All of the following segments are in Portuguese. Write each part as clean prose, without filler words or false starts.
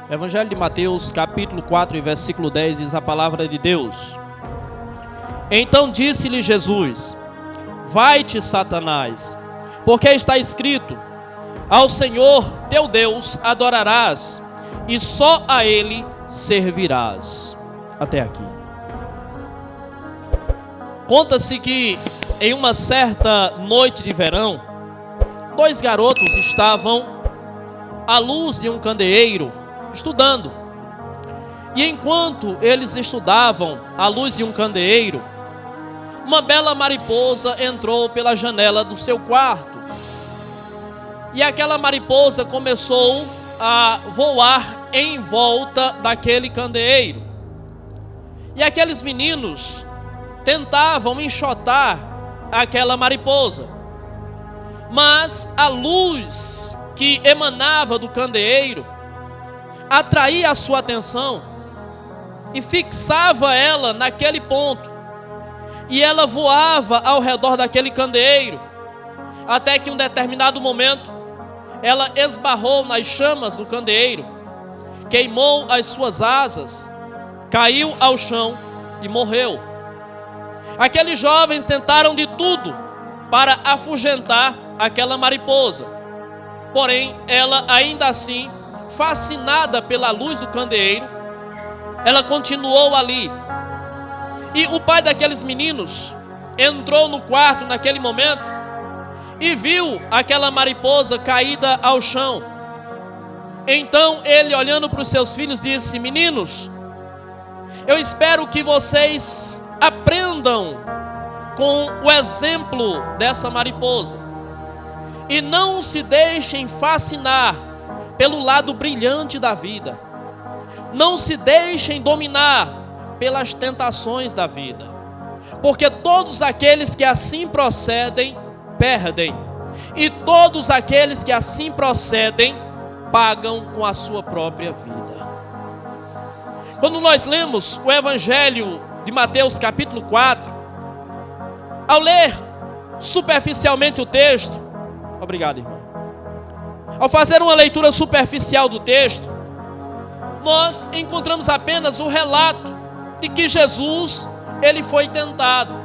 Evangelho de Mateus, capítulo 4 e versículo 10, diz a palavra de Deus. Então disse-lhe Jesus: Vai-te, Satanás, porque está escrito: Ao Senhor teu Deus adorarás, e só a Ele servirás. Até aqui. Conta-se que em uma certa noite de verão, dois garotos estavam à luz de um candeeiro estudando. E enquanto eles estudavam à luz de um candeeiro, uma bela mariposa entrou pela janela do seu quarto. E aquela mariposa começou a voar em volta daquele candeeiro. E aqueles meninos tentavam enxotar aquela mariposa, mas a luz que emanava do candeeiro atraía a sua atenção e fixava ela naquele ponto, e ela voava ao redor daquele candeeiro, até que em um determinado momento ela esbarrou nas chamas do candeeiro, queimou as suas asas, caiu ao chão e morreu. Aqueles jovens tentaram de tudo para afugentar aquela mariposa, porém ela ainda assim, fascinada pela luz do candeeiro, ela continuou ali. E o pai daqueles meninos entrou no quarto naquele momento e viu aquela mariposa caída ao chão. Então ele, olhando para os seus filhos, disse: Meninos, eu espero que vocês aprendam com o exemplo dessa mariposa e não se deixem fascinar pelo lado brilhante da vida. Não se deixem dominar pelas tentações da vida, porque todos aqueles que assim procedem, perdem, e todos aqueles que assim procedem, pagam com a sua própria vida. Quando nós lemos o Evangelho de Mateus capítulo 4, ao ler superficialmente o texto, obrigado, irmão, ao fazer uma leitura superficial do texto, nós encontramos apenas o relato de que Jesus, ele foi tentado.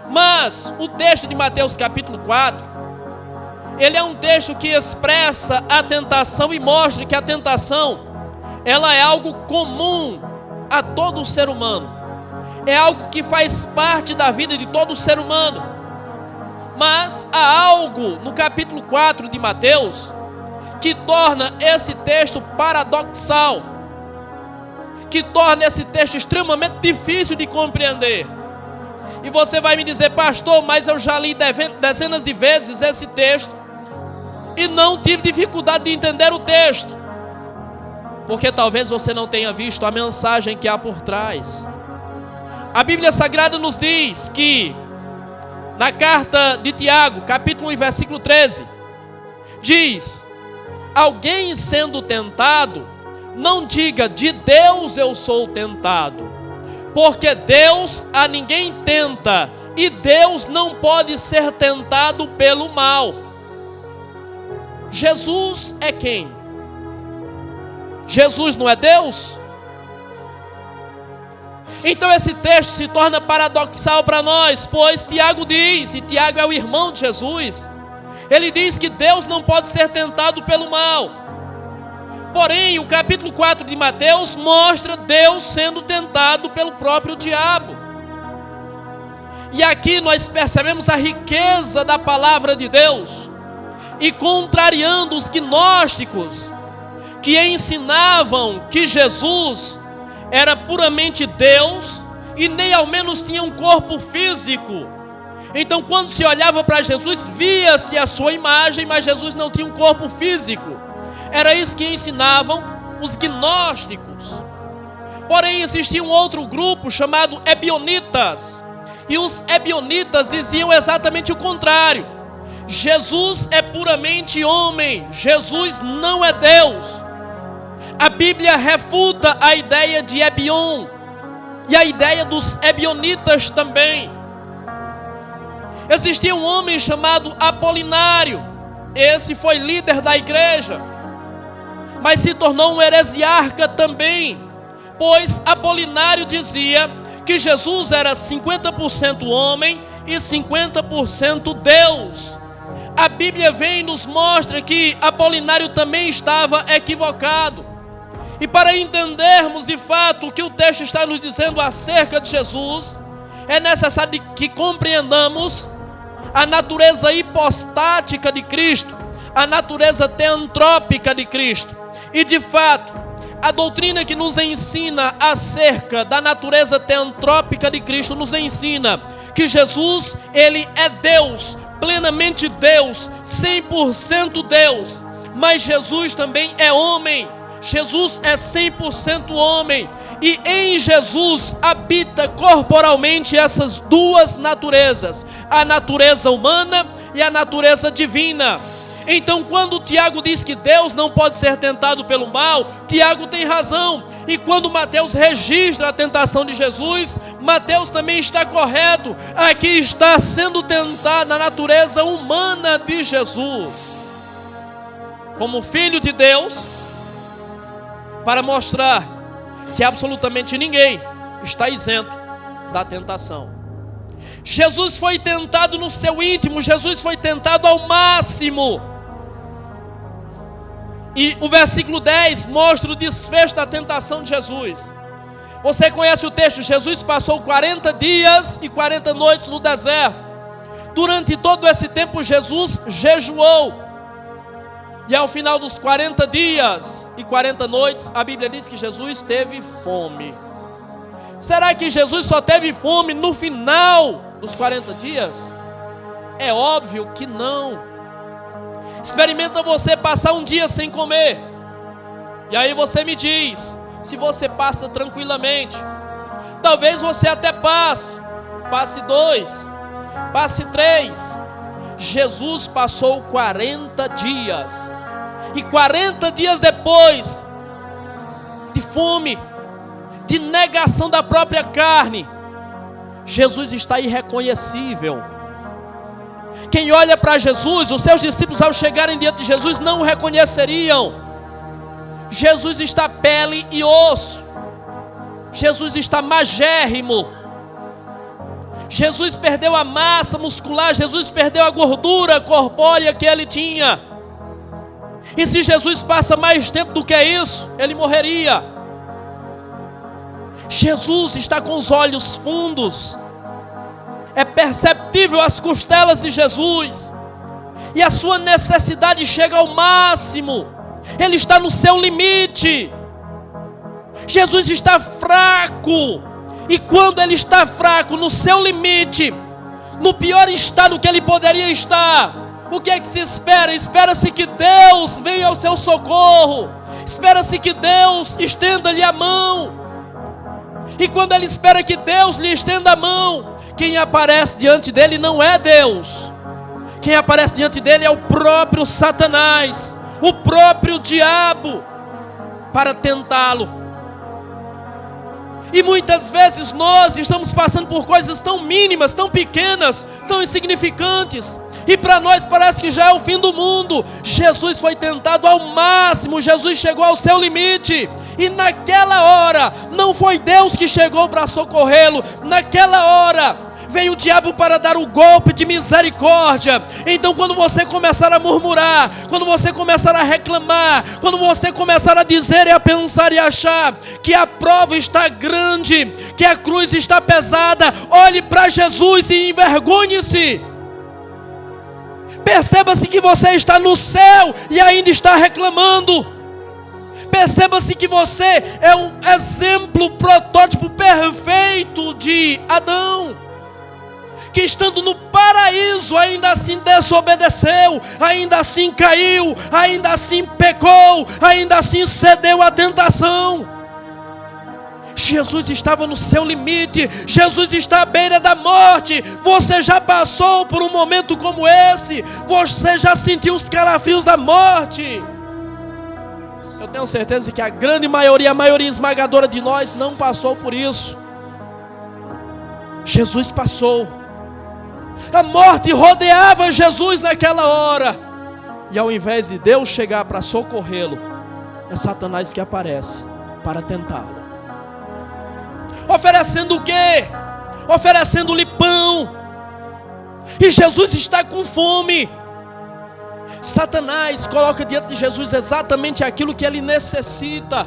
Mas o texto de Mateus capítulo 4, ele é um texto que expressa a tentação e mostra que a tentação, ela é algo comum a todo ser humano. É algo que faz parte da vida de todo ser humano. Mas há algo no capítulo 4 de Mateus que torna esse texto paradoxal, que torna esse texto extremamente difícil de compreender. E você vai me dizer: pastor, mas eu já li dezenas de vezes esse texto e não tive dificuldade de entender o texto. Porque talvez você não tenha visto a mensagem que há por trás. A Bíblia Sagrada nos diz que, na carta de Tiago, capítulo 1, versículo 13, diz: alguém sendo tentado, não diga de Deus eu sou tentado, porque Deus a ninguém tenta, e Deus não pode ser tentado pelo mal. Jesus é quem? Jesus não é Deus? Então esse texto se torna paradoxal para nós, pois Tiago diz, e Tiago é o irmão de Jesus, ele diz que Deus não pode ser tentado pelo mal. Porém, o capítulo 4 de Mateus mostra Deus sendo tentado pelo próprio diabo. E aqui nós percebemos a riqueza da palavra de Deus, e contrariando os gnósticos, que ensinavam que Jesus era puramente Deus e nem ao menos tinha um corpo físico. Então, quando se olhava para Jesus, via-se a sua imagem, mas Jesus não tinha um corpo físico. Era isso que ensinavam os gnósticos. Porém, existia um outro grupo chamado ebionitas, e os ebionitas diziam exatamente o contrário: Jesus é puramente homem, Jesus não é Deus. A Bíblia refuta a ideia de Ebion e a ideia dos ebionitas também. Existia um homem chamado Apolinário. Esse foi líder da igreja. mas se tornou um heresiarca também, pois Apolinário dizia que Jesus era 50% homem e 50% Deus. A Bíblia vem e nos mostra que Apolinário também estava equivocado. E para entendermos de fato o que o texto está nos dizendo acerca de Jesus, é necessário que compreendamos a natureza hipostática de Cristo, a natureza teantrópica de Cristo. E de fato, a doutrina que nos ensina acerca da natureza teantrópica de Cristo nos ensina que Jesus, ele é Deus, plenamente Deus, 100% Deus, mas Jesus também é homem. Jesus é 100% homem, e em Jesus habita corporalmente essas duas naturezas, a natureza humana e a natureza divina. Então, quando Tiago diz que Deus não pode ser tentado pelo mal, Tiago tem razão. E quando Mateus registra a tentação de Jesus, Mateus também está correto. Aqui está sendo tentada a natureza humana de Jesus, como Filho de Deus, para mostrar que absolutamente ninguém está isento da tentação. Jesus foi tentado no seu íntimo, Jesus foi tentado ao máximo. E o versículo 10 mostra o desfecho da tentação de Jesus. Você conhece o texto? Jesus passou 40 dias e 40 noites no deserto. Durante todo esse tempo Jesus jejuou. E ao final dos 40 dias e 40 noites, a Bíblia diz que Jesus teve fome. Será que Jesus só teve fome no final dos 40 dias? É óbvio que não. Experimenta você passar um dia sem comer, e aí você me diz se você passa tranquilamente. Talvez você até passe 2, passe 3. Jesus passou 40 dias, e 40 dias depois de fome, de negação da própria carne, Jesus está irreconhecível. Quem olha para Jesus, os seus discípulos ao chegarem diante de Jesus não o reconheceriam. Jesus está pele e osso, Jesus está magérrimo, Jesus perdeu a massa muscular, Jesus perdeu a gordura corpórea que ele tinha. E se Jesus passa mais tempo do que isso, ele morreria. Jesus está com os olhos fundos, é perceptível as costelas de Jesus, e a sua necessidade chega ao máximo, ele está no seu limite. Jesus está fraco, e quando ele está fraco, no seu limite, no pior estado que ele poderia estar, o que é que se espera? Espera-se que Deus venha ao seu socorro, espera-se que Deus estenda-lhe a mão. E quando ele espera que Deus lhe estenda a mão, quem aparece diante dele não é Deus. Quem aparece diante dele é o próprio Satanás, o próprio diabo, para tentá-lo. E muitas vezes nós estamos passando por coisas tão mínimas, tão pequenas, tão insignificantes, e para nós parece que já é o fim do mundo. Jesus foi tentado ao máximo, Jesus chegou ao seu limite, e naquela hora não foi Deus que chegou para socorrê-lo. Naquela hora veio o diabo para dar o golpe de misericórdia. Então, quando você começar a murmurar, quando você começar a reclamar, quando você começar a dizer e a pensar e achar que a prova está grande, que a cruz está pesada, olhe para Jesus e envergonhe-se. Perceba-se que você está no céu e ainda está reclamando. Perceba-se que você é um exemplo, protótipo perfeito de Adão, que estando no paraíso, ainda assim desobedeceu, ainda assim caiu, ainda assim pecou, ainda assim cedeu à tentação. Jesus estava no seu limite, Jesus está à beira da morte. Você já passou por um momento como esse? Você já sentiu os calafrios da morte? Eu tenho certeza que a grande maioria, a maioria esmagadora de nós não passou por isso. Jesus passou. A morte rodeava Jesus naquela hora, e ao invés de Deus chegar para socorrê-lo, é Satanás que aparece para tentá-lo. Oferecendo o quê? Oferecendo-lhe pão. E Jesus está com fome. Satanás coloca diante de Jesus exatamente aquilo que ele necessita.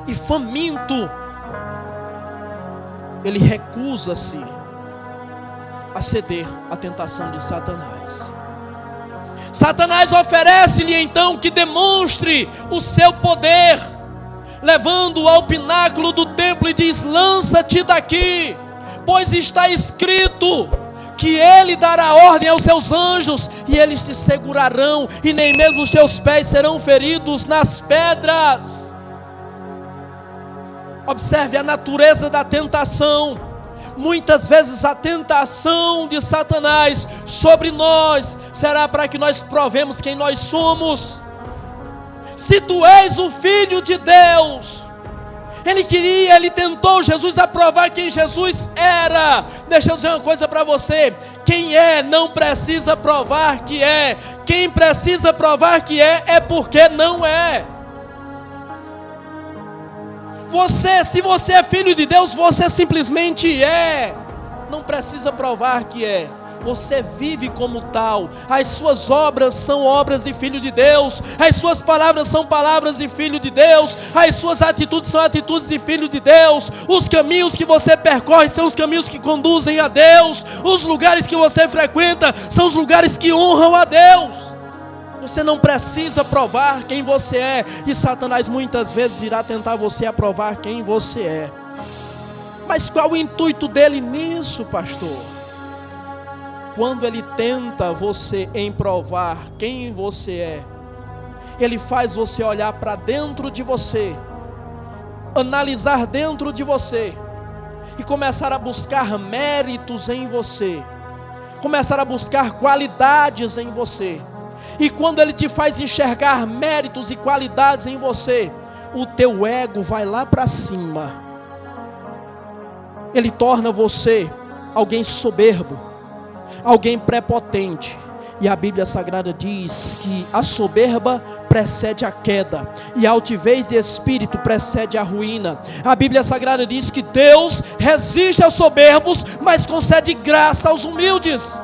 E faminto, ele recusa-se a ceder à tentação de Satanás. Satanás oferece-lhe então que demonstre o seu poder, levando-o ao pináculo do templo e diz: lança-te daqui, pois está escrito que ele dará ordem aos seus anjos e eles te segurarão e nem mesmo os teus pés serão feridos nas pedras. Observe a natureza da tentação. Muitas vezes a tentação de Satanás sobre nós será para que nós provemos quem nós somos. Se tu és o Filho de Deus, ele tentou Jesus a provar quem Jesus era. Deixa eu dizer uma coisa para você: quem é não precisa provar que é. Quem precisa provar que é porque não é. Se você é filho de Deus, você simplesmente é. Não precisa provar que é. Você vive como tal. As suas obras são obras de filho de Deus. As suas palavras são palavras de filho de Deus. As suas atitudes são atitudes de filho de Deus. Os caminhos que você percorre são os caminhos que conduzem a Deus. Os lugares que você frequenta são os lugares que honram a Deus. Você não precisa provar quem você é. E Satanás muitas vezes irá tentar você a provar quem você é. Mas qual o intuito dele nisso, pastor? Quando ele tenta você em provar quem você é, ele faz você olhar para dentro de você, analisar dentro de você e começar a buscar méritos em você, começar a buscar qualidades em você. E quando ele te faz enxergar méritos e qualidades em você, o teu ego vai lá para cima. Ele torna você alguém soberbo, alguém prepotente. E a Bíblia Sagrada diz que a soberba precede a queda, e a altivez de espírito precede a ruína. A Bíblia Sagrada diz que Deus resiste aos soberbos, mas concede graça aos humildes.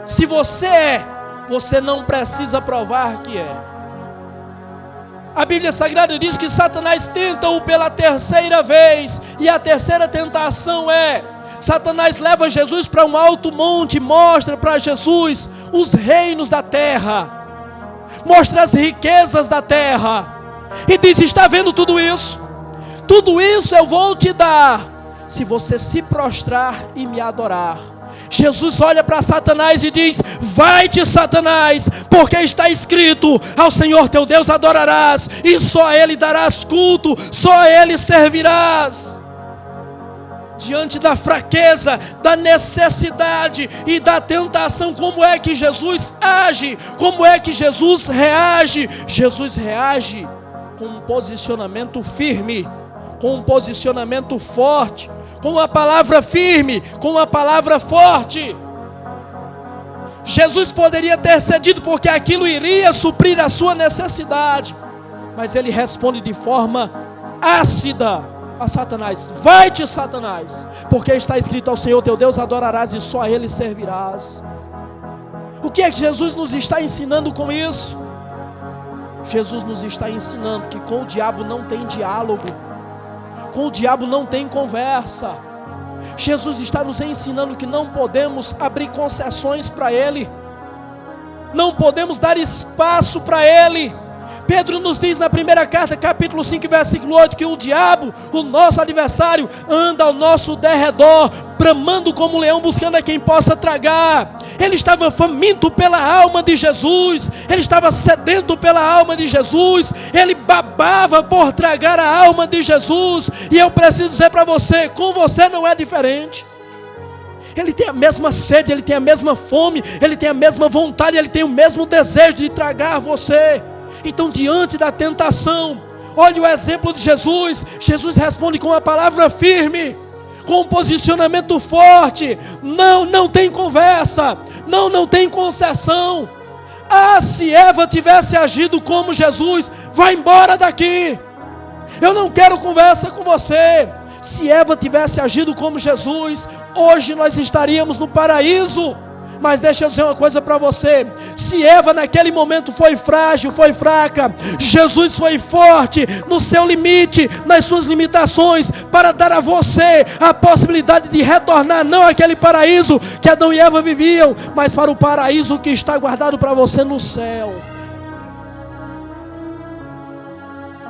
Se você é, você não precisa provar que é. A Bíblia Sagrada diz que Satanás tenta-o pela terceira vez. E a terceira tentação é: Satanás leva Jesus para um alto monte, mostra para Jesus os reinos da terra, mostra as riquezas da terra, e diz: está vendo tudo isso? Tudo isso eu vou te dar, se você se prostrar e me adorar. Jesus olha para Satanás e diz: vai-te, Satanás, porque está escrito: ao Senhor teu Deus adorarás, e só a Ele darás culto, só a Ele servirás. Diante da fraqueza, da necessidade e da tentação, como é que Jesus age? Como é que Jesus reage? Jesus reage com um posicionamento firme, com um posicionamento forte, com uma palavra firme, com uma palavra forte. Jesus poderia ter cedido porque aquilo iria suprir a sua necessidade, mas ele responde de forma ácida a Satanás: vai-te, Satanás, porque está escrito: ao Senhor teu Deus adorarás e só a Ele servirás. O que é que Jesus nos está ensinando com isso? Jesus nos está ensinando que com o diabo não tem diálogo, com o diabo não tem conversa. Jesus está nos ensinando que não podemos abrir concessões para Ele, não podemos dar espaço para Ele. Pedro nos diz na primeira carta, capítulo 5, versículo 8, que o diabo, o nosso adversário, anda ao nosso derredor, bramando como um leão, buscando a quem possa tragar. Ele estava faminto pela alma de Jesus, ele estava sedento pela alma de Jesus, ele babava por tragar a alma de Jesus. E eu preciso dizer para você, com você não é diferente. Ele tem a mesma sede, ele tem a mesma fome, ele tem a mesma vontade, ele tem o mesmo desejo de tragar você. Então, diante da tentação, olhe o exemplo de Jesus. Jesus responde com uma palavra firme, com um posicionamento forte. Não tem conversa, não tem concessão. Ah, se Eva tivesse agido como Jesus, vai embora daqui. Eu não quero conversa com você. Se Eva tivesse agido como Jesus, hoje nós estaríamos no paraíso. Mas deixa eu dizer uma coisa para você. Se Eva naquele momento foi frágil, foi fraca, Jesus foi forte, no seu limite, nas suas limitações, para dar a você a possibilidade de retornar, não àquele paraíso que Adão e Eva viviam, mas para o paraíso que está guardado para você no céu.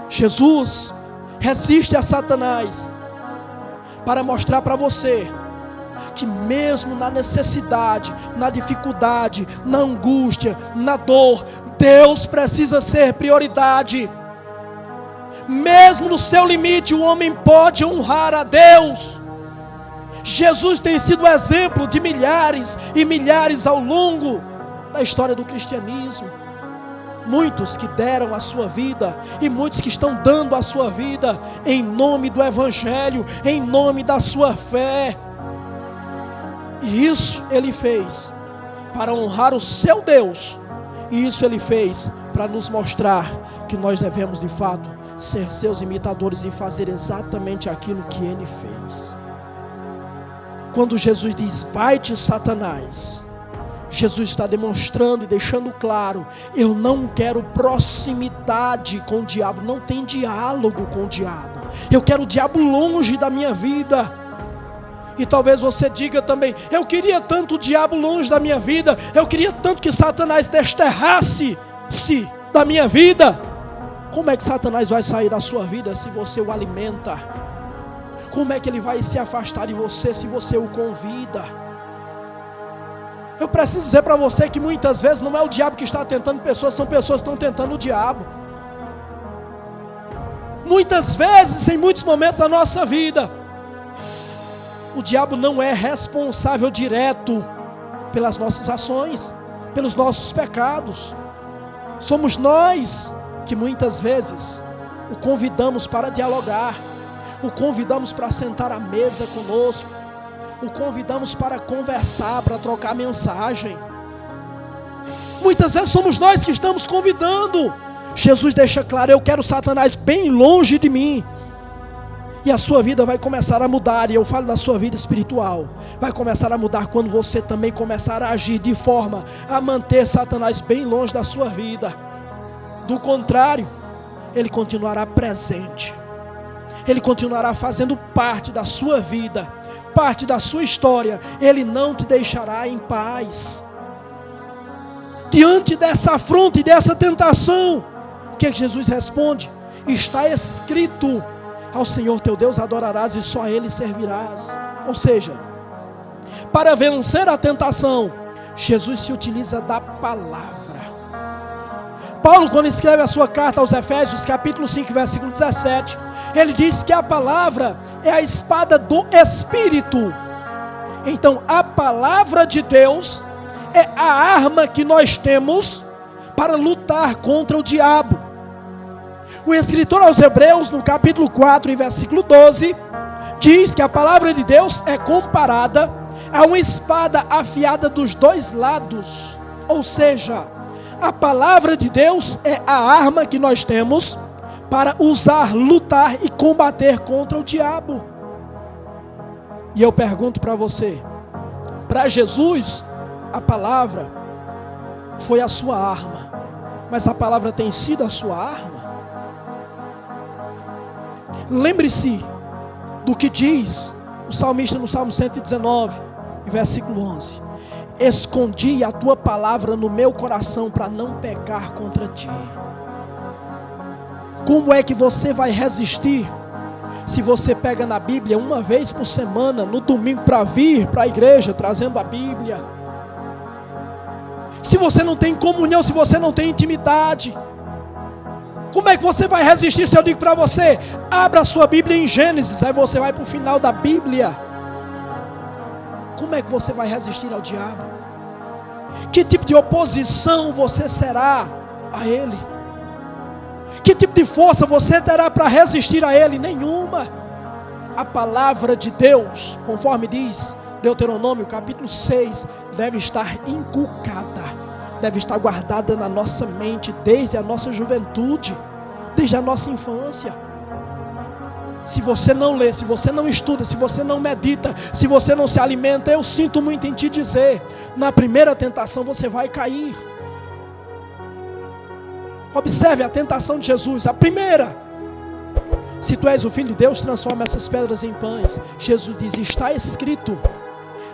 Jesus resiste a Satanás para mostrar para você que mesmo na necessidade, na dificuldade, na angústia, na dor, Deus precisa ser prioridade. Mesmo no seu limite, o homem pode honrar a Deus. Jesus tem sido exemplo de milhares e milhares ao longo da história do cristianismo. Muitos que deram a sua vida e muitos que estão dando a sua vida em nome do Evangelho, em nome da sua fé. E isso ele fez para honrar o seu Deus. E isso ele fez para nos mostrar que nós devemos de fato ser seus imitadores e fazer exatamente aquilo que ele fez. Quando Jesus diz: vai-te, Satanás, Jesus está demonstrando e deixando claro: eu não quero proximidade com o diabo, não tem diálogo com o diabo. Eu quero o diabo longe da minha vida. E talvez você diga também: eu queria tanto o diabo longe da minha vida, eu queria tanto que Satanás desterrasse-se da minha vida. Como é que Satanás vai sair da sua vida se você o alimenta? Como é que ele vai se afastar de você se você o convida? Eu preciso dizer para você que muitas vezes não é o diabo que está tentando pessoas, são pessoas que estão tentando o diabo. Muitas vezes, em muitos momentos da nossa vida, o diabo não é responsável direto pelas nossas ações, pelos nossos pecados. Somos nós que muitas vezes o convidamos para dialogar, o convidamos para sentar à mesa conosco, o convidamos para conversar, para trocar mensagem. Muitas vezes somos nós que estamos convidando. Jesus deixa claro: eu quero Satanás bem longe de mim. E a sua vida vai começar a mudar. E eu falo da sua vida espiritual. Vai começar a mudar quando você também começar a agir de forma a manter Satanás bem longe da sua vida. Do contrário, ele continuará presente. Ele continuará fazendo parte da sua vida, parte da sua história. Ele não te deixará em paz. Diante dessa afronta e dessa tentação, o que Jesus responde? Está escrito: ao Senhor teu Deus adorarás e só a Ele servirás. Ou seja, para vencer a tentação, Jesus se utiliza da palavra. Paulo, quando escreve a sua carta aos Efésios, capítulo 5, versículo 17, ele diz que a palavra é a espada do Espírito. Então, a palavra de Deus é a arma que nós temos para lutar contra o diabo. O escritor aos Hebreus, no capítulo 4, e versículo 12, diz que a palavra de Deus é comparada a uma espada afiada dos dois lados. Ou seja, a palavra de Deus é a arma que nós temos para usar, lutar e combater contra o diabo. E eu pergunto para você: para Jesus, a palavra foi a sua arma, mas a palavra tem sido a sua arma? Lembre-se do que diz o salmista no Salmo 119, versículo 11: escondi a tua palavra no meu coração para não pecar contra ti. Como é que você vai resistir se você pega na Bíblia uma vez por semana, no domingo, para vir para a igreja trazendo a Bíblia? Se você não tem comunhão, se você não tem intimidade, como é que você vai resistir se eu digo para você: abra a sua Bíblia em Gênesis, aí você vai para o final da Bíblia? Como é que você vai resistir ao diabo? Que tipo de oposição você será a ele? Que tipo de força você terá para resistir a ele? Nenhuma. A palavra de Deus, conforme diz Deuteronômio capítulo 6, deve estar inculcada deve estar guardada na nossa mente desde a nossa juventude, desde a nossa infância. Se você não lê, se você não estuda, se você não medita, se você não se alimenta, eu sinto muito em te dizer, na primeira tentação você vai cair. Observe a tentação de Jesus, a primeira. Se tu és o Filho de Deus, transforma essas pedras em pães. Jesus diz, está escrito,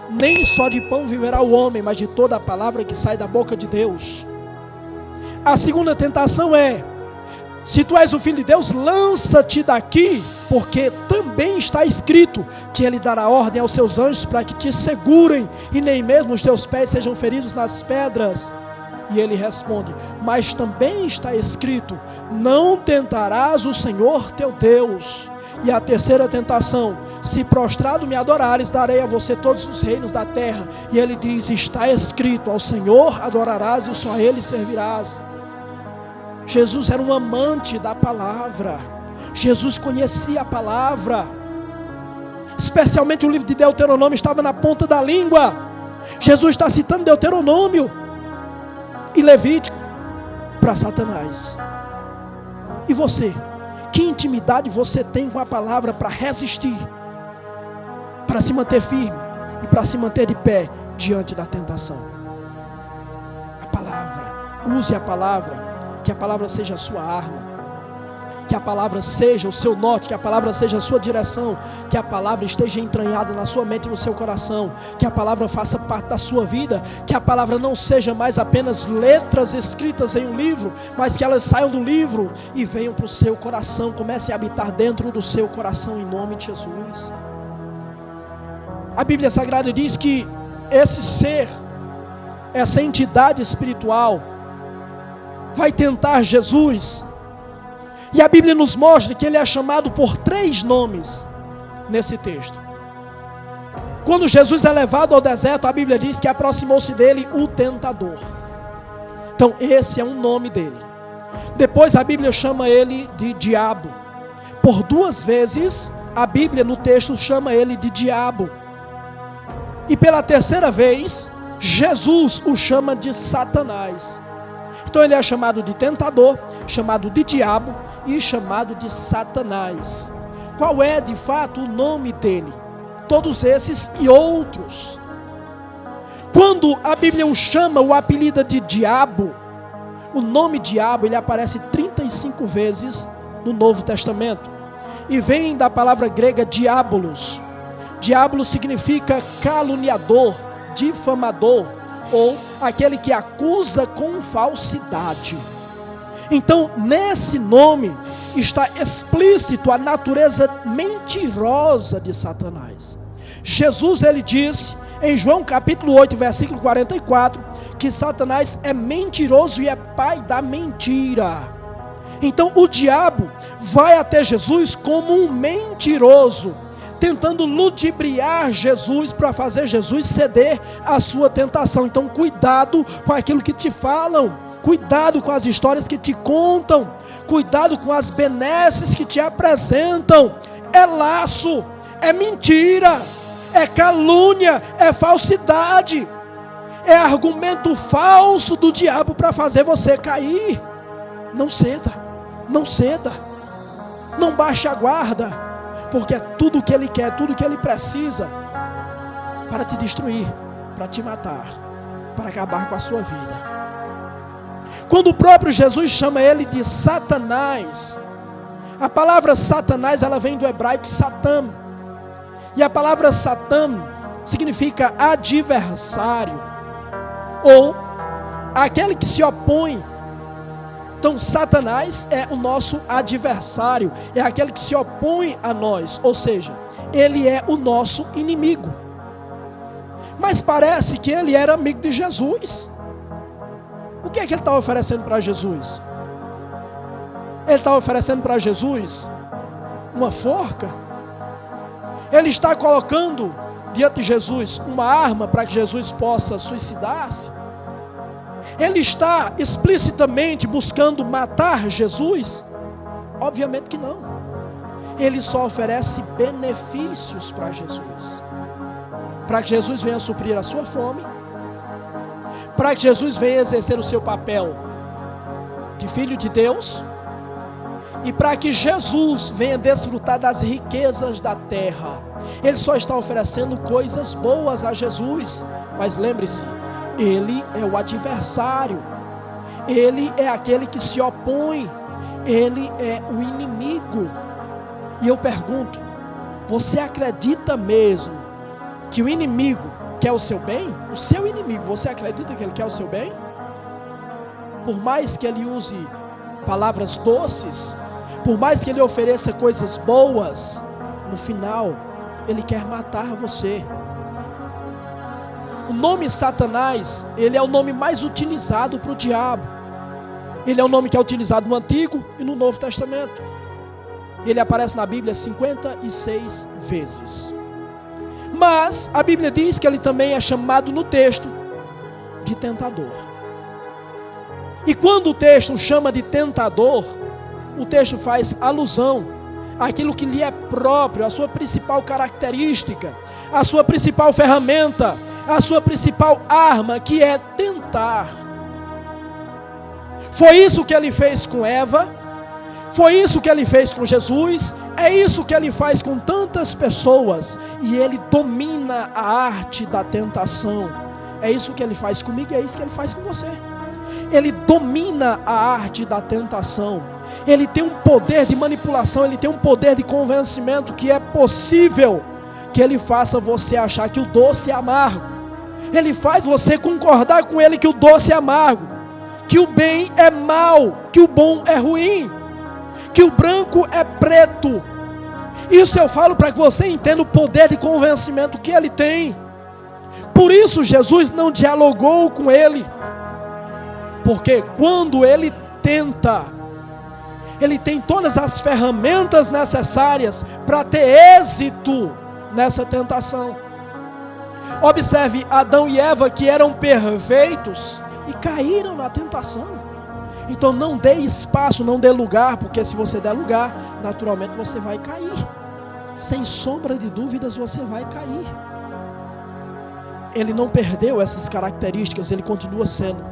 nem só de pão viverá o homem, mas de toda a palavra que sai da boca de Deus. A segunda tentação é, se tu és o Filho de Deus, lança-te daqui, porque também está escrito que Ele dará ordem aos seus anjos para que te segurem, e nem mesmo os teus pés sejam feridos nas pedras. E ele responde, mas também está escrito, não tentarás o Senhor teu Deus. E a terceira tentação, se prostrado me adorares, darei a você todos os reinos da terra. E ele diz, está escrito, ao Senhor adorarás e só a Ele servirás. Jesus era um amante da palavra. Jesus conhecia a palavra. Especialmente o livro de Deuteronômio estava na ponta da língua. Jesus está citando Deuteronômio e Levítico para Satanás. E você? Que intimidade você tem com a palavra para resistir, para se manter firme e para se manter de pé diante da tentação? A palavra, use a palavra, que a palavra seja a sua arma, que a palavra seja o seu norte, que a palavra seja a sua direção, que a palavra esteja entranhada na sua mente e no seu coração, que a palavra faça parte da sua vida, que a palavra não seja mais apenas letras escritas em um livro, mas que elas saiam do livro e venham para o seu coração, comecem a habitar dentro do seu coração em nome de Jesus. A Bíblia Sagrada diz que esse ser, essa entidade espiritual vai tentar Jesus. E a Bíblia nos mostra que ele é chamado por 3 nomes nesse texto. Quando Jesus é levado ao deserto, a Bíblia diz que aproximou-se dele o tentador. Então esse é um nome dele. Depois a Bíblia chama ele de diabo. Por 2 vezes a Bíblia no texto chama ele de diabo. E pela 3ª vez Jesus o chama de Satanás. Então ele é chamado de tentador, chamado de diabo e chamado de Satanás. Qual é de fato o nome dele? Todos esses e outros. Quando a Bíblia o chama, o apelida de diabo, o nome diabo ele aparece 35 vezes no Novo Testamento. E vem da palavra grega diabolos. Diabolos significa caluniador, difamador, ou aquele que acusa com falsidade. Então, nesse nome está explícito a natureza mentirosa de Satanás. Jesus, ele disse em João capítulo 8, versículo 44, que Satanás é mentiroso e é pai da mentira. Então, o diabo vai até Jesus como um mentiroso, tentando ludibriar Jesus para fazer Jesus ceder à sua tentação. Então cuidado com aquilo que te falam, cuidado com as histórias que te contam, cuidado com as benesses que te apresentam. É laço, é mentira, é calúnia, é falsidade, é argumento falso do diabo para fazer você cair. Não ceda, não ceda, não baixe a guarda, porque é tudo o que ele quer, tudo o que ele precisa para te destruir, para te matar, para acabar com a sua vida. Quando o próprio Jesus chama ele de Satanás, a palavra Satanás ela vem do hebraico Satã, e a palavra Satã significa adversário, ou aquele que se opõe. Então Satanás é o nosso adversário, é aquele que se opõe a nós, ou seja, ele é o nosso inimigo. Mas parece que ele era amigo de Jesus. O que é que ele estava oferecendo para Jesus? Ele estava oferecendo para Jesus uma forca? Ele está colocando diante de Jesus uma arma para que Jesus possa suicidar-se? Ele está explicitamente buscando matar Jesus? Obviamente que não. Ele só oferece benefícios para Jesus. Para que Jesus venha suprir a sua fome, para que Jesus venha exercer o seu papel de Filho de Deus e para que Jesus venha desfrutar das riquezas da terra. Ele só está oferecendo coisas boas a Jesus, mas lembre-se, ele é o adversário, ele é aquele que se opõe, ele é o inimigo. E eu pergunto, você acredita mesmo que o inimigo quer o seu bem? O seu inimigo, você acredita que ele quer o seu bem? Por mais que ele use palavras doces, por mais que ele ofereça coisas boas, no final, ele quer matar você. O nome Satanás, ele é o nome mais utilizado para o diabo. Ele é o nome que é utilizado no Antigo e no Novo Testamento. Ele aparece na Bíblia 56 vezes. Mas a Bíblia diz que ele também é chamado no texto de tentador. E quando o texto chama de tentador, o texto faz alusão àquilo que lhe é próprio, a sua principal característica, a sua principal ferramenta, a sua principal arma, que é tentar. Foi isso que ele fez com Eva, foi isso que ele fez com Jesus, é isso que ele faz com tantas pessoas, e ele domina a arte da tentação. É isso que ele faz comigo e é isso que ele faz com você. Ele domina a arte da tentação. Ele tem um poder de manipulação, ele tem um poder de convencimento que é possível que ele faça você achar que o doce é amargo. Ele faz você concordar com ele que o doce é amargo, que o bem é mal, que o bom é ruim, que o branco é preto. Isso eu falo para que você entenda o poder de convencimento que ele tem. Por isso Jesus não dialogou com ele, porque quando ele tenta, ele tem todas as ferramentas necessárias para ter êxito nessa tentação. Observe Adão e Eva, que eram perfeitos e caíram na tentação. Então não dê espaço, não dê lugar, porque se você der lugar, naturalmente você vai cair. Sem sombra de dúvidas você vai cair. Ele não perdeu essas características, ele continua sendo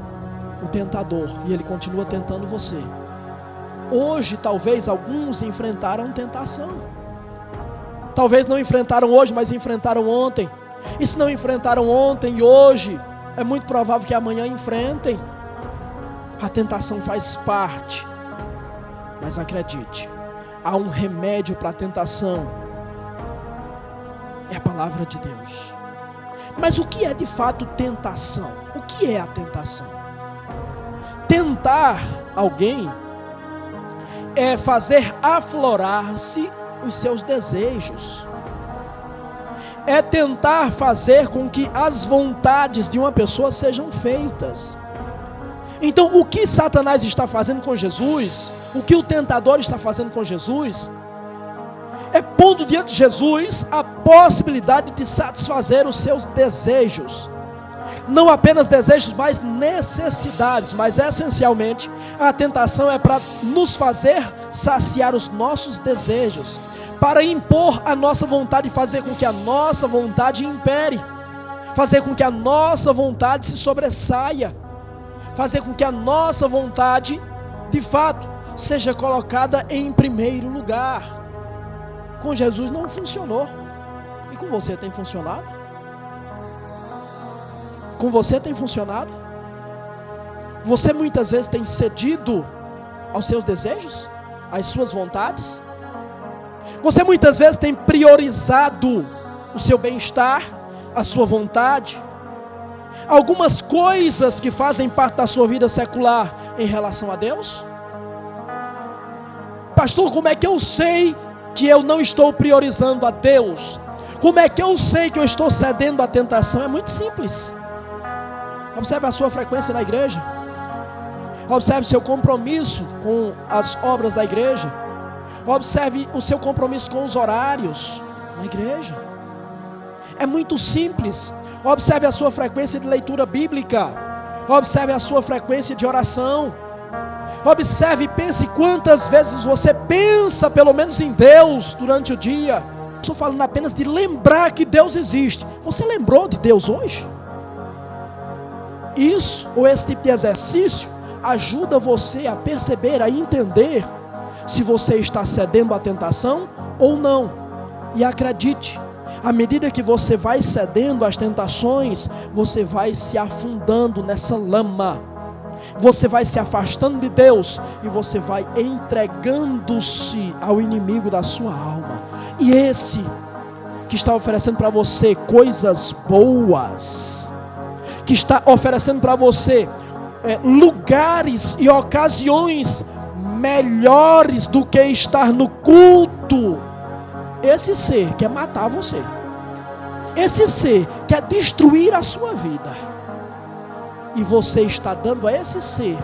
o tentador e ele continua tentando você. Hoje talvez alguns enfrentaram tentação. Talvez não enfrentaram hoje, mas enfrentaram ontem. E se não enfrentaram ontem e hoje, é muito provável que amanhã enfrentem. A tentação faz parte. Mas acredite, há um remédio para a tentação. É a palavra de Deus. Mas o que é de fato tentação? O que é a tentação? Tentar alguém é fazer aflorar-se os seus desejos. É tentar fazer com que as vontades de uma pessoa sejam feitas. Então, o que Satanás está fazendo com Jesus, o que o tentador está fazendo com Jesus, é pondo diante de Jesus a possibilidade de satisfazer os seus desejos. Não apenas desejos, mas necessidades. Mas essencialmente, a tentação é para nos fazer saciar os nossos desejos, para impor a nossa vontade, fazer com que a nossa vontade impere, fazer com que a nossa vontade se sobressaia, fazer com que a nossa vontade, de fato, seja colocada em primeiro lugar. Com Jesus não funcionou. E com você tem funcionado? Com você tem funcionado? Você muitas vezes tem cedido aos seus desejos, às suas vontades? Você muitas vezes tem priorizado o seu bem-estar, a sua vontade, algumas coisas que fazem parte da sua vida secular em relação a Deus? Pastor, como é que eu sei que eu não estou priorizando a Deus? Como é que eu sei que eu estou cedendo à tentação? É muito simples. Observe a sua frequência na igreja. Observe o seu compromisso com as obras da igreja. Observe o seu compromisso com os horários na igreja. É muito simples. Observe a sua frequência de leitura bíblica. Observe a sua frequência de oração. Observe e pense quantas vezes você pensa pelo menos em Deus durante o dia. Estou falando apenas de lembrar que Deus existe. Você lembrou de Deus hoje? Isso, ou esse tipo de exercício, ajuda você a perceber, a entender se você está cedendo à tentação ou não. E acredite, à medida que você vai cedendo às tentações, você vai se afundando nessa lama, você vai se afastando de Deus e você vai entregando-se ao inimigo da sua alma. E esse que está oferecendo para você coisas boas, que está oferecendo para você lugares e ocasiões melhores do que estar no culto, esse ser quer matar você, esse ser quer destruir a sua vida, e você está dando a esse ser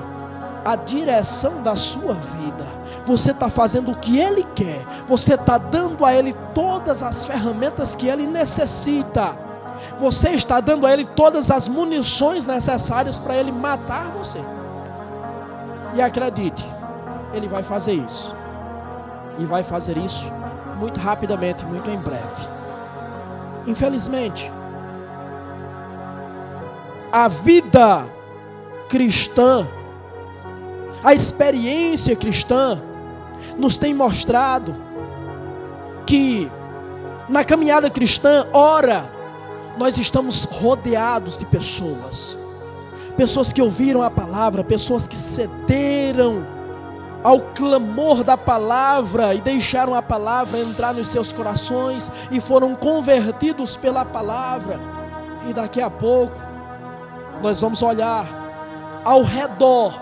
a direção da sua vida. Você está fazendo o que ele quer, você está dando a ele todas as ferramentas que ele necessita, você está dando a ele todas as munições necessárias para ele matar você. E acredite, ele vai fazer isso, e vai fazer isso muito rapidamente, muito em breve. Infelizmente, a vida cristã, a experiência cristã nos tem mostrado que na caminhada cristã, ora, nós estamos rodeados de pessoas que ouviram a palavra, pessoas que cederam ao clamor da palavra e deixaram a palavra entrar nos seus corações e foram convertidos pela palavra. E daqui a pouco nós vamos olhar ao redor,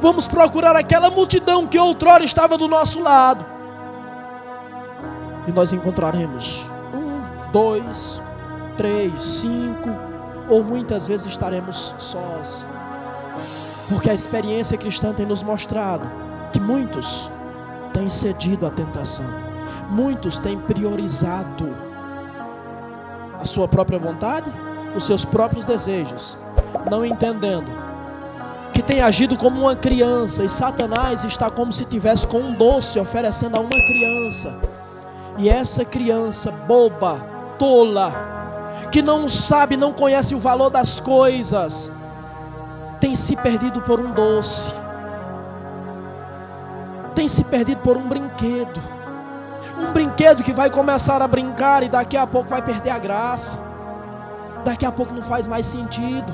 vamos procurar aquela multidão que outrora estava do nosso lado, e nós encontraremos 1, 2, 3, 5, ou muitas vezes estaremos sós, porque a experiência cristã tem nos mostrado que muitos têm cedido à tentação, muitos têm priorizado a sua própria vontade, os seus próprios desejos, não entendendo que tem agido como uma criança, e Satanás está como se tivesse com um doce oferecendo a uma criança, e essa criança boba, tola, que não sabe, não conhece o valor das coisas, tem se perdido por um doce, tem se perdido por um brinquedo que vai começar a brincar e daqui a pouco vai perder a graça, daqui a pouco não faz mais sentido,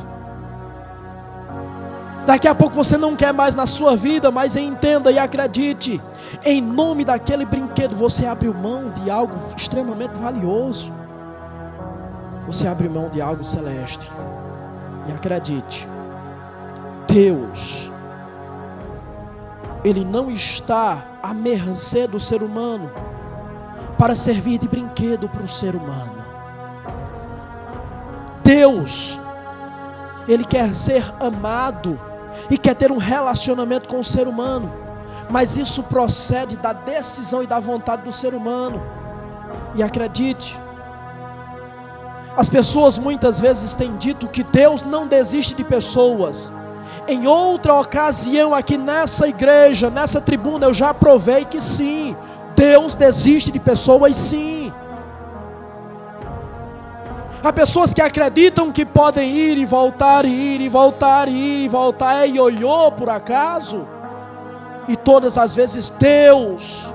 daqui a pouco você não quer mais na sua vida. Mas entenda e acredite, em nome daquele brinquedo você abre mão de algo extremamente valioso, você abre mão de algo celeste. E acredite, Deus, Ele não está à mercê do ser humano para servir de brinquedo para o ser humano. Deus, Ele quer ser amado e quer ter um relacionamento com o ser humano, mas isso procede da decisão e da vontade do ser humano. E acredite, as pessoas muitas vezes têm dito que Deus não desiste de pessoas. Em outra ocasião aqui nessa igreja, nessa tribuna, eu já provei que sim, Deus desiste de pessoas, sim. Há pessoas que acreditam que podem ir e voltar, ir e voltar, ir e voltar, é ioiô por acaso, e todas as vezes Deus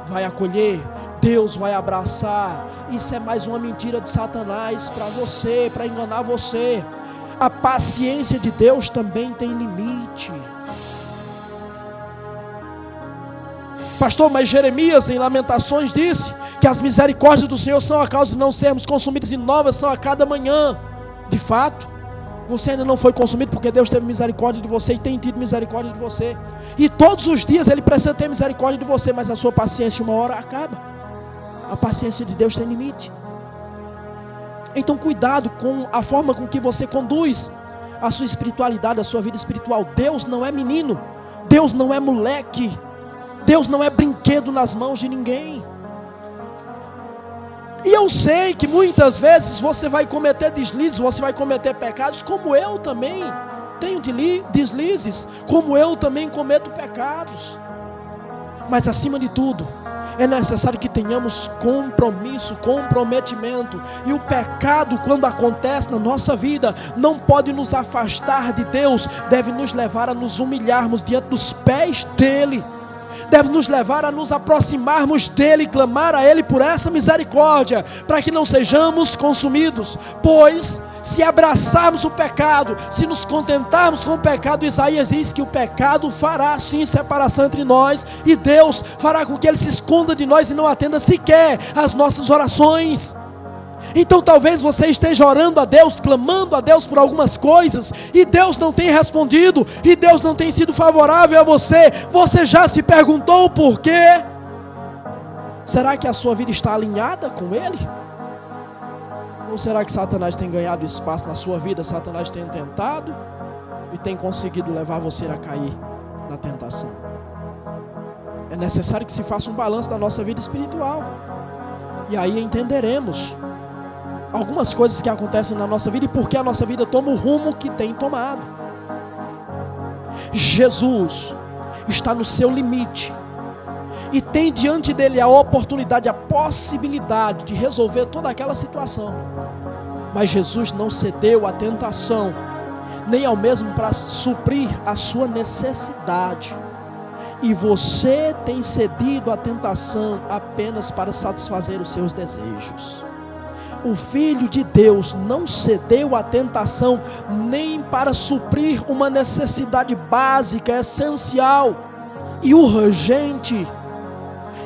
vai acolher, Deus vai abraçar. Isso é mais uma mentira de Satanás para você, para enganar você. A paciência de Deus também tem limite. Pastor, mas Jeremias em Lamentações disse que as misericórdias do Senhor são a causa de não sermos consumidos, e novas são a cada manhã. De fato, você ainda não foi consumido porque Deus teve misericórdia de você e tem tido misericórdia de você, e todos os dias Ele precisa ter misericórdia de você, mas a sua paciência uma hora acaba. A paciência de Deus tem limite. Então cuidado com a forma com que você conduz a sua espiritualidade, a sua vida espiritual. Deus não é menino, Deus não é moleque, Deus não é brinquedo nas mãos de ninguém. E eu sei que muitas vezes você vai cometer deslizes, você vai cometer pecados, como eu também tenho deslizes, como eu também cometo pecados. Mas acima de tudo, É necessário que tenhamos compromisso, comprometimento. E o pecado, quando acontece na nossa vida, não pode nos afastar de Deus. Deve nos levar a nos humilharmos diante dos pés dEle. Deve nos levar a nos aproximarmos dEle, clamar a Ele por essa misericórdia, para que não sejamos consumidos. Pois, se abraçarmos o pecado, se nos contentarmos com o pecado, Isaías diz que o pecado fará sim separação entre nós e Deus, fará com que Ele se esconda de nós e não atenda sequer às nossas orações. Então talvez você esteja orando a Deus, clamando a Deus por algumas coisas, e Deus não tem respondido, e Deus não tem sido favorável a você. Você já se perguntou o porquê? Será que a sua vida está alinhada com Ele? Ou será que Satanás tem ganhado espaço na sua vida? Satanás tem tentado e tem conseguido levar você a cair na tentação. É necessário que se faça um balanço da nossa vida espiritual. E aí entenderemos algumas coisas que acontecem na nossa vida e por que a nossa vida toma o rumo que tem tomado. Jesus está no seu limite e tem diante dele a oportunidade, a possibilidade de resolver toda aquela situação. Mas Jesus não cedeu à tentação, nem ao mesmo para suprir a sua necessidade. E você tem cedido à tentação apenas para satisfazer os seus desejos. O Filho de Deus não cedeu à tentação nem para suprir uma necessidade básica, essencial e urgente.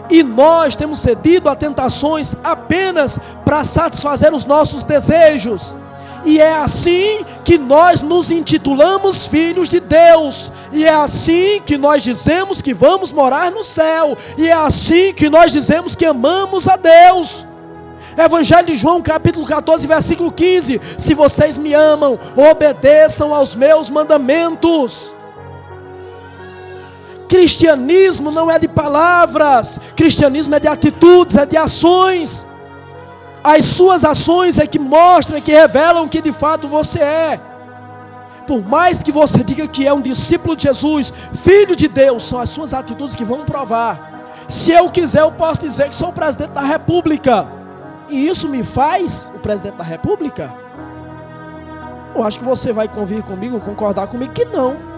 E nós temos cedido a tentações apenas para satisfazer os nossos desejos. E é assim que nós nos intitulamos filhos de Deus. E é assim que nós dizemos que vamos morar no céu. E é assim que nós dizemos que amamos a Deus. Evangelho de João, capítulo 14, versículo 15. Se vocês me amam, obedeçam aos meus mandamentos. Cristianismo não é de palavras. Cristianismo é de atitudes, é de ações. As suas ações é que mostram, que revelam que de fato você é. Por mais que você diga que é um discípulo de Jesus, filho de Deus, são as suas atitudes que vão provar. Se eu quiser, eu posso dizer que sou o presidente da República. E isso me faz o presidente da República? Eu acho que você vai convir comigo, concordar comigo que não.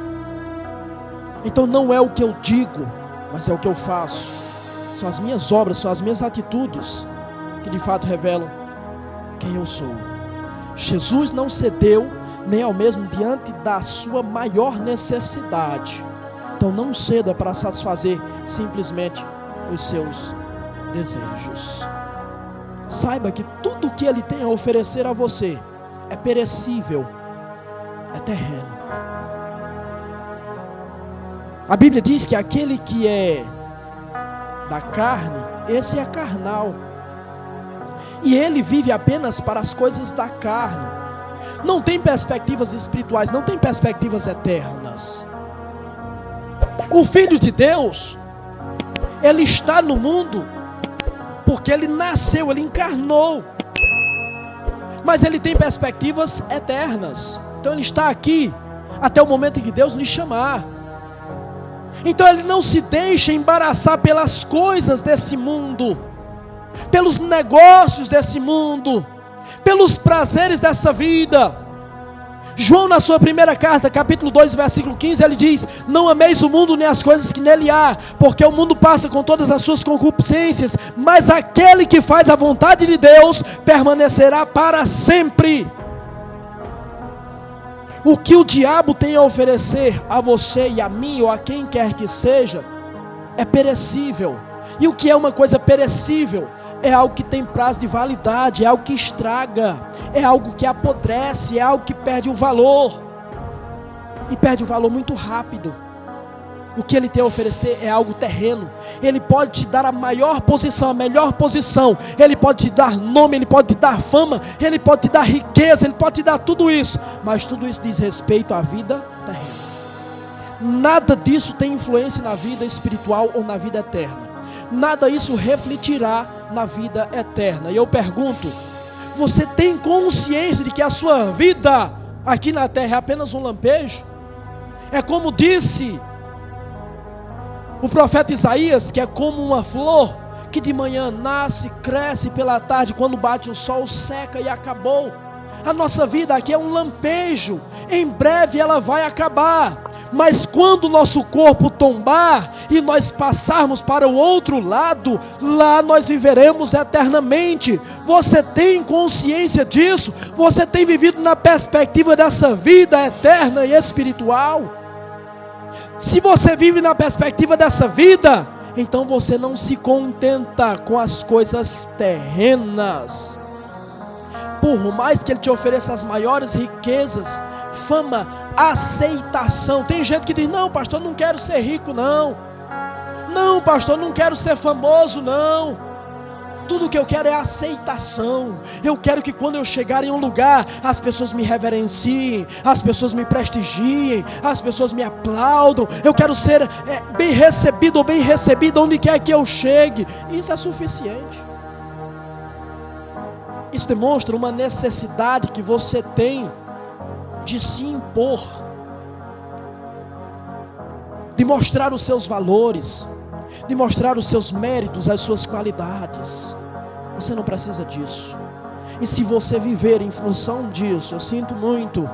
Então não é o que eu digo, mas é o que eu faço. São as minhas obras, são as minhas atitudes que de fato revelam quem eu sou. Jesus não cedeu nem ao mesmo diante da sua maior necessidade. Então não ceda para satisfazer simplesmente os seus desejos. Saiba que tudo o que Ele tem a oferecer a você é perecível, é terreno. A Bíblia diz que aquele que é da carne, esse é carnal. E ele vive apenas para as coisas da carne. Não tem perspectivas espirituais, não tem perspectivas eternas. O Filho de Deus, ele está no mundo porque ele nasceu, ele encarnou. Mas ele tem perspectivas eternas. Então ele está aqui até o momento em que Deus lhe chamar. Então ele não se deixa embaraçar pelas coisas desse mundo, pelos negócios desse mundo, pelos prazeres dessa vida. João, na sua primeira carta, capítulo 2, versículo 15, ele diz: não ameis o mundo nem as coisas que nele há, porque o mundo passa com todas as suas concupiscências, mas aquele que faz a vontade de Deus permanecerá para sempre. O que o diabo tem a oferecer a você e a mim, ou a quem quer que seja, é perecível. E o que é uma coisa perecível? É algo que tem prazo de validade, é algo que estraga, é algo que apodrece, é algo que perde o valor. E perde o valor muito rápido. O que ele tem a oferecer é algo terreno. Ele pode te dar a maior posição, a melhor posição. Ele pode te dar nome, ele pode te dar fama, ele pode te dar riqueza, ele pode te dar tudo isso. Mas tudo isso diz respeito à vida terrena. Nada disso tem influência na vida espiritual ou na vida eterna. Nada disso refletirá na vida eterna. E eu pergunto: você tem consciência de que a sua vida aqui na terra é apenas um lampejo? É como disse o profeta Isaías, que é como uma flor que de manhã nasce, cresce, pela tarde, quando bate o sol, seca e acabou. A nossa vida aqui é um lampejo, em breve ela vai acabar. Mas quando o nosso corpo tombar e nós passarmos para o outro lado, lá nós viveremos eternamente. Você tem consciência disso? Você tem vivido na perspectiva dessa vida eterna e espiritual? Se você vive na perspectiva dessa vida, então você não se contenta com as coisas terrenas. Por mais que Ele te ofereça as maiores riquezas, fama, aceitação. Tem gente que diz: não, pastor, não quero ser rico, não. Não, pastor, não quero ser famoso, não. Tudo que eu quero é aceitação. Eu quero que quando eu chegar em um lugar, as pessoas me reverenciem, as pessoas me prestigiem, as pessoas me aplaudam. Eu quero ser bem recebido ou bem recebida onde quer que eu chegue. Isso é suficiente. Isso demonstra uma necessidade que você tem de se impor, de mostrar os seus valores, de mostrar os seus méritos, as suas qualidades. Você não precisa disso. E se você viver em função disso, eu sinto muito,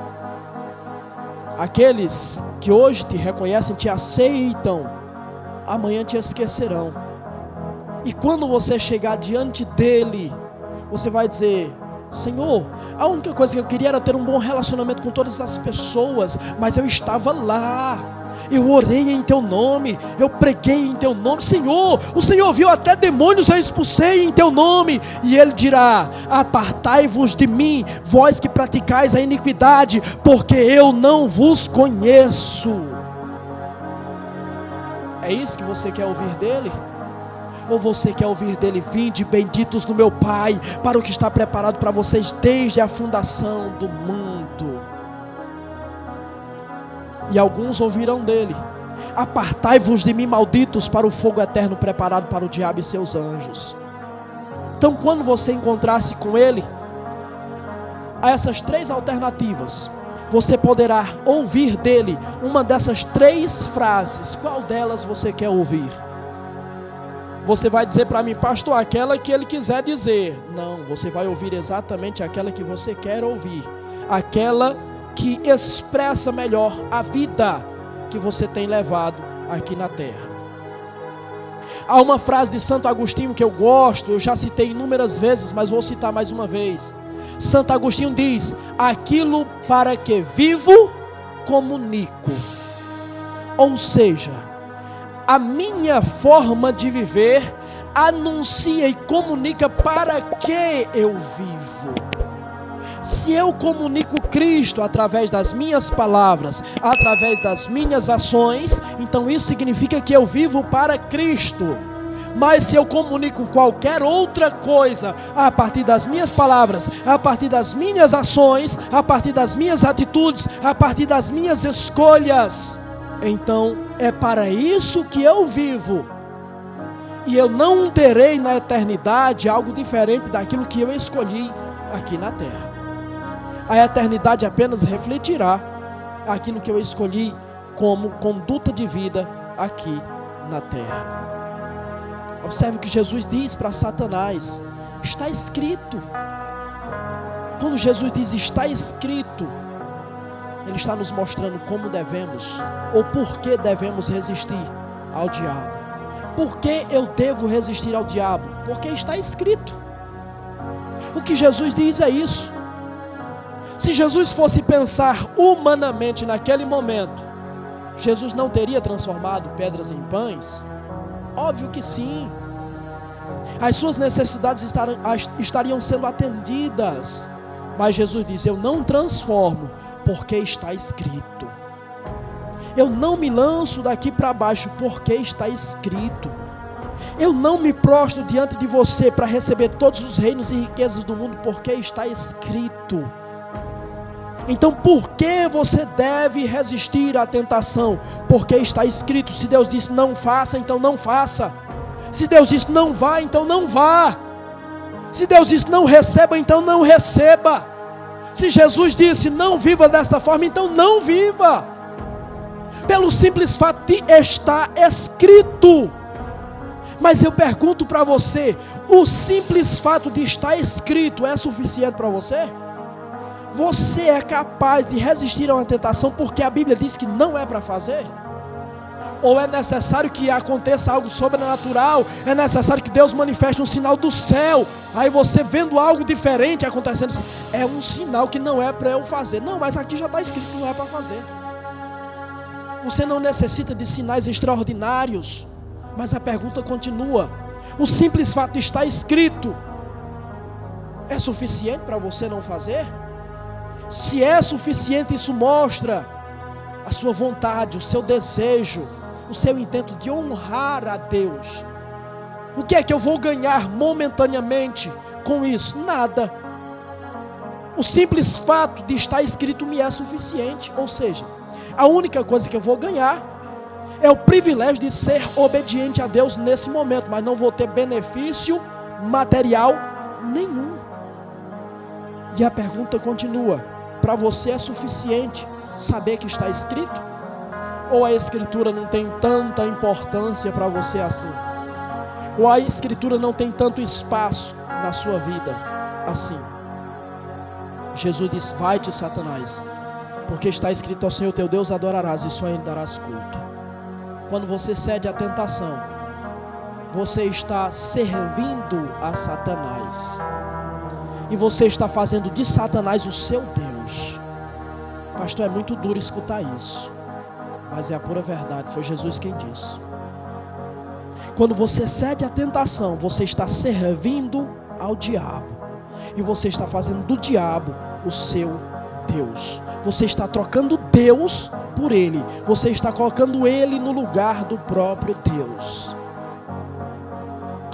aqueles que hoje te reconhecem, te aceitam, amanhã te esquecerão. E quando você chegar diante dele, você vai dizer: Senhor, a única coisa que eu queria era ter um bom relacionamento com todas as pessoas, mas eu estava lá, eu orei em teu nome, eu preguei em teu nome. Senhor, o Senhor viu até demônios, eu expulsei em teu nome. E Ele dirá: apartai-vos de mim, vós que praticais a iniquidade, porque eu não vos conheço. É isso que você quer ouvir dele? Ou você quer ouvir dele: vinde benditos do meu Pai, para o que está preparado para vocês desde a fundação do mundo? E alguns ouvirão dele: apartai-vos de mim, malditos, para o fogo eterno preparado para o diabo e seus anjos. Então, quando você encontrar-se com ele, há essas três alternativas. Você poderá ouvir dele uma dessas três frases. Qual delas você quer ouvir? Você vai dizer para mim: pastor, aquela que ele quiser dizer. Não, você vai ouvir exatamente aquela que você quer ouvir, aquela que expressa melhor a vida que você tem levado aqui na terra. Há uma frase de Santo Agostinho que eu gosto, eu já citei inúmeras vezes, mas vou citar mais uma vez. Santo Agostinho diz: aquilo para que vivo, comunico. Ou seja, a minha forma de viver anuncia e comunica para que eu vivo. Se eu comunico Cristo através das minhas palavras, através das minhas ações, então isso significa que eu vivo para Cristo. Mas se eu comunico qualquer outra coisa, a partir das minhas palavras, a partir das minhas ações, a partir das minhas atitudes, a partir das minhas escolhas, então é para isso que eu vivo. E eu não terei na eternidade algo diferente daquilo que eu escolhi aqui na terra. A eternidade apenas refletirá aquilo que eu escolhi como conduta de vida aqui na terra. Observe o que Jesus diz para Satanás: está escrito. Quando Jesus diz está escrito, Ele está nos mostrando como devemos, ou por que devemos resistir ao diabo. Por que eu devo resistir ao diabo? Porque está escrito. O que Jesus diz é isso. Se Jesus fosse pensar humanamente naquele momento, Jesus não teria transformado pedras em pães? Óbvio que sim. As suas necessidades estariam sendo atendidas. Mas Jesus diz: eu não transformo, porque está escrito. Eu não me lanço daqui para baixo, porque está escrito. Eu não me prostro diante de você para receber todos os reinos e riquezas do mundo, porque está escrito. Então por que você deve resistir à tentação? Porque está escrito. Se Deus disse não faça, então não faça. Se Deus disse não vá, então não vá. Se Deus disse não receba, então não receba. Se Jesus disse não viva dessa forma, então não viva. Pelo simples fato de estar escrito. Mas eu pergunto para você, o simples fato de estar escrito é suficiente para você? Você é capaz de resistir a uma tentação porque a Bíblia diz que não é para fazer? Ou é necessário que aconteça algo sobrenatural? É necessário que Deus manifeste um sinal do céu? Aí você vendo algo diferente acontecendo assim, é um sinal que não é para eu fazer. Não, mas aqui já está escrito que não é para fazer. Você não necessita de sinais extraordinários. Mas a pergunta continua. O simples fato de estar escrito é suficiente para você não fazer? Se é suficiente, isso mostra a sua vontade, o seu desejo, o seu intento de honrar a Deus. O que é que eu vou ganhar momentaneamente com isso? Nada. O simples fato de estar escrito me é suficiente. Ou seja, a única coisa que eu vou ganhar é o privilégio de ser obediente a Deus nesse momento, mas não vou ter benefício material nenhum. E a pergunta continua: para você é suficiente saber que está escrito? Ou a escritura não tem tanta importância para você assim? Ou a escritura não tem tanto espaço na sua vida assim? Jesus disse: vai-te, Satanás, porque está escrito: ao Senhor teu Deus adorarás e só a Ele darás culto. Quando você cede à tentação, você está servindo a Satanás. E você está fazendo de Satanás o seu Deus. Pastor, é muito duro escutar isso, mas é a pura verdade, foi Jesus quem disse. Quando você cede à tentação, você está servindo ao diabo. E você está fazendo do diabo o seu Deus. Você está trocando Deus por Ele. Você está colocando Ele no lugar do próprio Deus.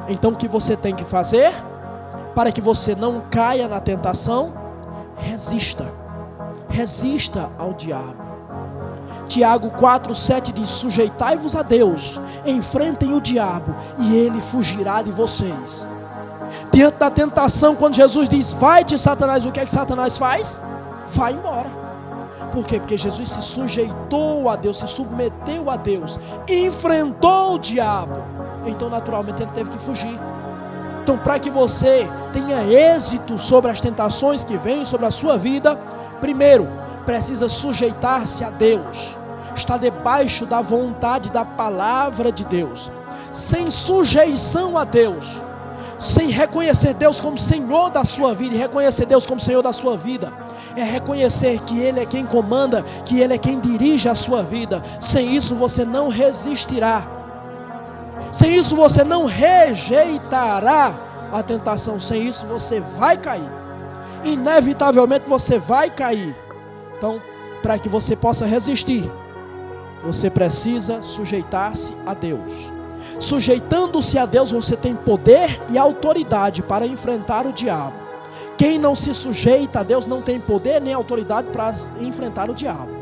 Então o que você tem que fazer para que você não caia na tentação? Resista. Resista ao diabo. Tiago 4,7 diz: sujeitai-vos a Deus, enfrentem o diabo e ele fugirá de vocês. Diante da tentação, quando Jesus diz: vai-te, Satanás, o que é que Satanás faz? Vai embora. Por quê? Porque Jesus se sujeitou a Deus, se submeteu a Deus, enfrentou o diabo. Então naturalmente ele teve que fugir. Então, para que você tenha êxito sobre as tentações que vêm sobre a sua vida, primeiro, precisa sujeitar-se a Deus, estar debaixo da vontade da palavra de Deus. Sem sujeição a Deus, sem reconhecer Deus como Senhor da sua vida, e reconhecer Deus como Senhor da sua vida é reconhecer que Ele é quem comanda, que Ele é quem dirige a sua vida. Sem isso você não resistirá. Sem isso você não rejeitará a tentação. Sem isso você vai cair. Inevitavelmente você vai cair. Então, para que você possa resistir, você precisa sujeitar-se a Deus. Sujeitando-se a Deus, você tem poder e autoridade para enfrentar o diabo. Quem não se sujeita a Deus não tem poder nem autoridade para enfrentar o diabo.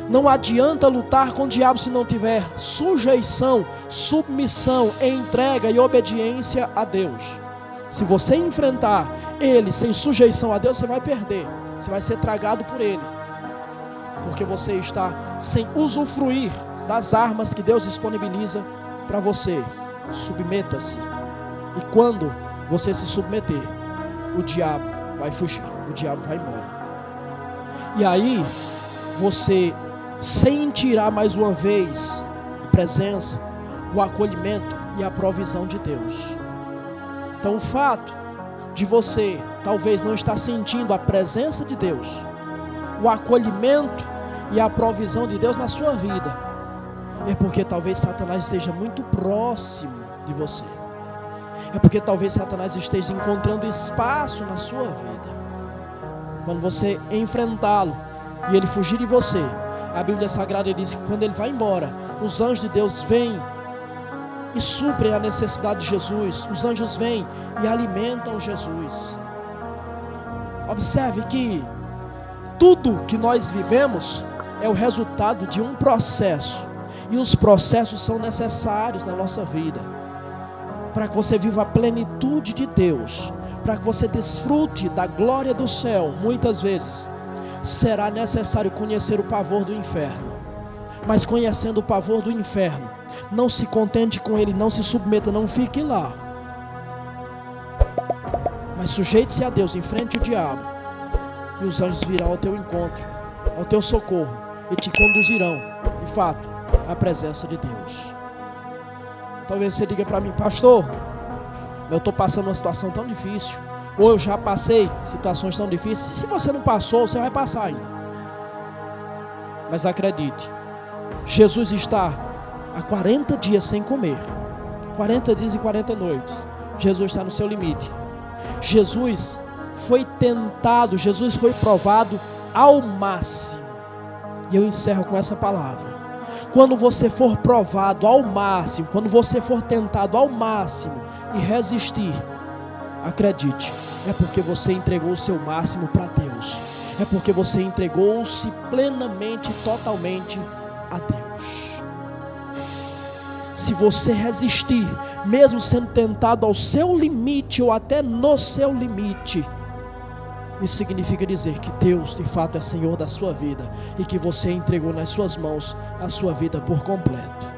Não adianta lutar com o diabo se não tiver sujeição, submissão, entrega e obediência a Deus. Se você enfrentar ele sem sujeição a Deus, você vai perder. Você vai ser tragado por ele. Porque você está sem usufruir das armas que Deus disponibiliza para você. Submeta-se. E quando você se submeter, o diabo vai fugir. O diabo vai embora. E aí, você sentirá mais uma vez a presença, o acolhimento e a provisão de Deus. Então o fato de você talvez não estar sentindo a presença de Deus, o acolhimento e a provisão de Deus na sua vida, é porque talvez Satanás esteja muito próximo de você. É porque talvez Satanás esteja encontrando espaço na sua vida. Quando você enfrentá-lo e ele fugir de você, a Bíblia Sagrada diz que quando ele vai embora, os anjos de Deus vêm e suprem a necessidade de Jesus. Os anjos vêm e alimentam Jesus. Observe que tudo que nós vivemos é o resultado de um processo. E os processos são necessários na nossa vida, para que você viva a plenitude de Deus, para que você desfrute da glória do céu. Muitas vezes será necessário conhecer o pavor do inferno. mas conhecendo o pavor do inferno, não se contente com ele, não se submeta, não fique lá, mas sujeite-se a Deus, enfrente o diabo, e os anjos virão ao teu encontro, ao teu socorro, e te conduzirão, de fato, à presença de Deus. Talvez você diga para mim: pastor, eu estou passando uma situação tão difícil, ou eu já passei situações tão difíceis. Se você não passou, você vai passar ainda. Mas acredite, Jesus está há 40 dias sem comer, 40 dias e 40 noites. Jesus está no seu limite. Jesus foi tentado, Jesus foi provado ao máximo. E eu encerro com essa palavra: quando você for provado ao máximo, quando você for tentado ao máximo e resistir, acredite, é porque você entregou o seu máximo para Deus, é porque você entregou-se plenamente, totalmente a Deus. Se você resistir, mesmo sendo tentado ao seu limite ou até no seu limite, isso significa dizer que Deus de fato é Senhor da sua vida e que você entregou nas suas mãos a sua vida por completo.